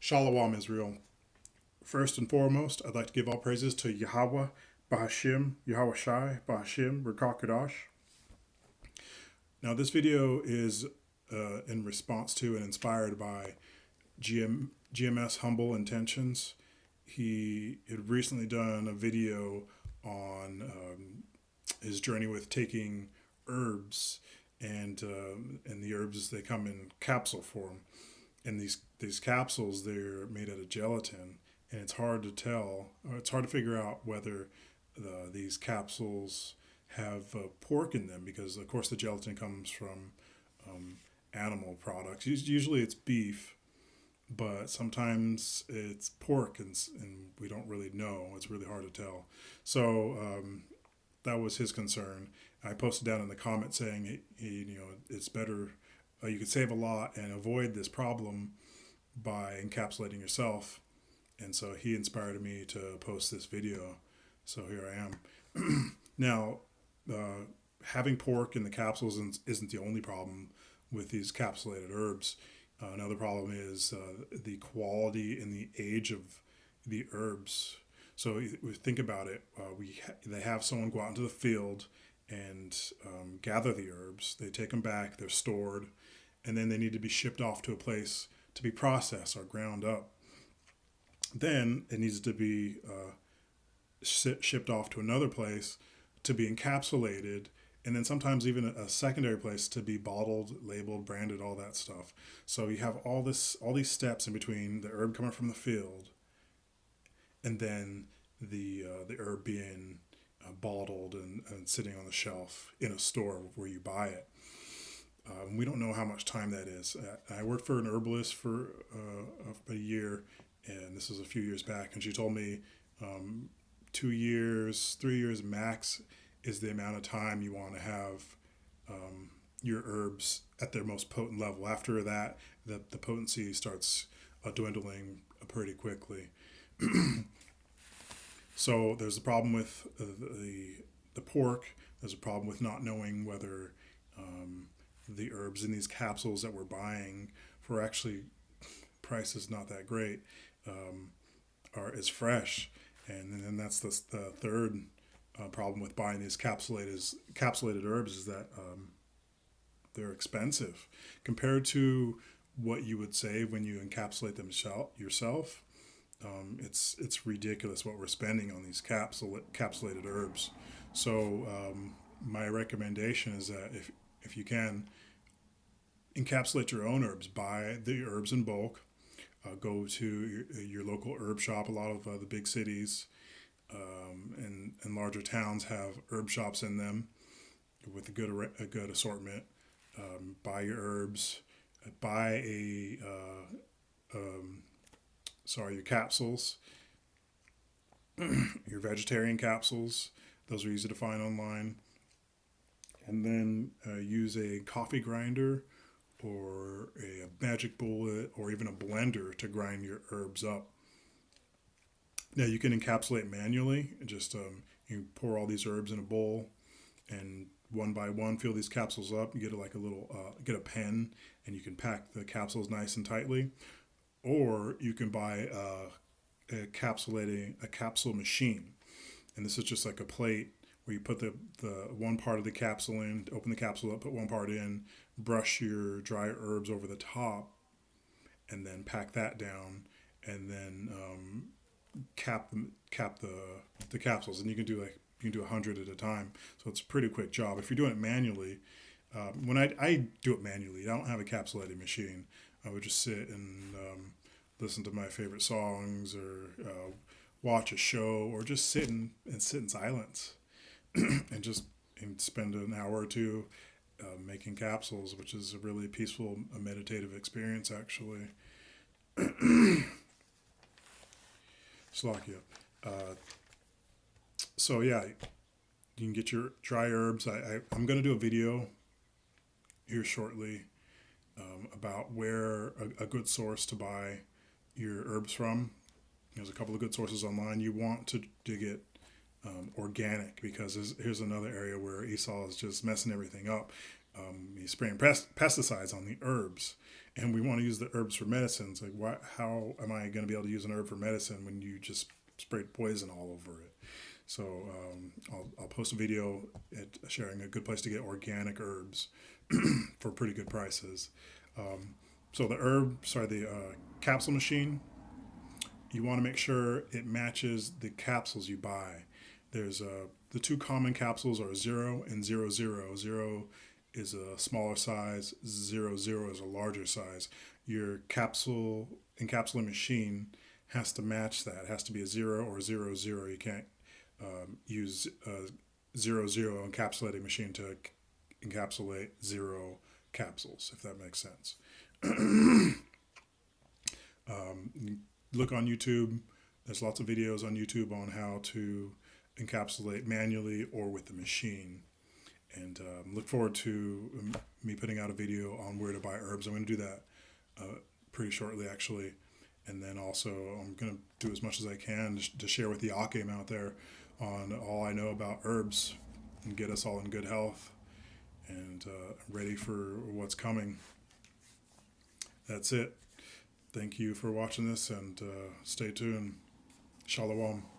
Shalom, Israel. First and foremost, I'd like to give all praises to Yahweh, Bahashim, Yahweh Shai, Bahashim, Rekakadosh. Now, this video is in response to and inspired by GMS Humble Intentions. He had recently done a video on his journey with taking herbs, and the herbs, they come in capsule form. And these capsules, they're made out of gelatin, and it's hard to tell. It's hard to figure out whether these capsules have pork in them, because of course the gelatin comes from animal products. Usually it's beef, but sometimes it's pork, and we don't really know. It's really hard to tell. So that was his concern. I posted down in the comment saying, it's better. You could save a lot and avoid this problem by encapsulating yourself. And so he inspired me to post this video. So here I am. Now, having pork in the capsules isn't the only problem with these capsulated herbs. Another problem is the quality and the age of the herbs. So think about it. They have someone go out into the field and gather the herbs. They take them back. They're stored, and then they need to be shipped off to a place to be processed or ground up. Then it needs to be shipped off to another place to be encapsulated, and then sometimes even a secondary place to be bottled, labeled, branded, all that stuff. So you have all these steps in between the herb coming from the field and then the herb being bottled and sitting on the shelf in a store where you buy it. We don't know how much time that is. I worked for an herbalist for a year, and this was a few years back, and she told me 2 years, 3 years max is the amount of time you want to have your herbs at their most potent level. After that, the potency starts dwindling pretty quickly. So there's a problem with the pork. There's a problem with not knowing whether the herbs in these capsules that we're buying for, actually price is not that great, is fresh. And then that's the third problem with buying these capsulated herbs, is that they're expensive compared to what you would save when you encapsulate them yourself. It's ridiculous what we're spending on these capsulated herbs. So my recommendation is that if you can, encapsulate your own herbs. Buy the herbs in bulk. Go to your local herb shop. A lot of the big cities and larger towns have herb shops in them with a good assortment. Buy your herbs. Buy your capsules. Your vegetarian capsules. Those are easy to find online. And then use a coffee grinder or a magic bullet or even a blender to grind your herbs up. Now you can encapsulate manually. Just you pour all these herbs in a bowl, and one by one fill these capsules up. You get get a pen, and you can pack the capsules nice and tightly. Or you can buy a capsule machine, and this is just like a plate where you put the one part of the capsule in, open the capsule up, put one part in, brush your dry herbs over the top, and then pack that down, and then cap the capsules. And you can do 100 at a time, so it's a pretty quick job. If you're doing it manually, when I do it manually, I don't have a capsulating machine. I would just sit and listen to my favorite songs, or watch a show, or just sit in silence and spend an hour or two making capsules, which is a really peaceful, meditative experience, actually. Slovakia. So yeah, you can get your dry herbs. I'm going to do a video here shortly about where a good source to buy your herbs from. There's a couple of good sources online. You want to get organic, because here's another area where Esau is just messing everything up. He's spraying pesticides on the herbs, and we want to use the herbs for medicines. Like, how am I going to be able to use an herb for medicine when you just sprayed poison all over it? So I'll post a video sharing a good place to get organic herbs for pretty good prices. So the capsule machine, you want to make sure it matches the capsules you buy. There's the two common capsules are 0 and 00. 0 is a smaller size, 00 is a larger size. Your capsule encapsulating machine has to match that. It has to be a 0 or 00. You can't use a 00 encapsulating machine to encapsulate 0 capsules, if that makes sense. Look on YouTube. There's lots of videos on YouTube on how to encapsulate manually or with the machine. And look forward to me putting out a video on where to buy herbs. I'm going to do that pretty shortly, actually. And then also I'm going to do as much as I can to share with the Akim out there on all I know about herbs and get us all in good health and ready for what's coming. That's it. Thank you for watching this, and stay tuned. Shalom.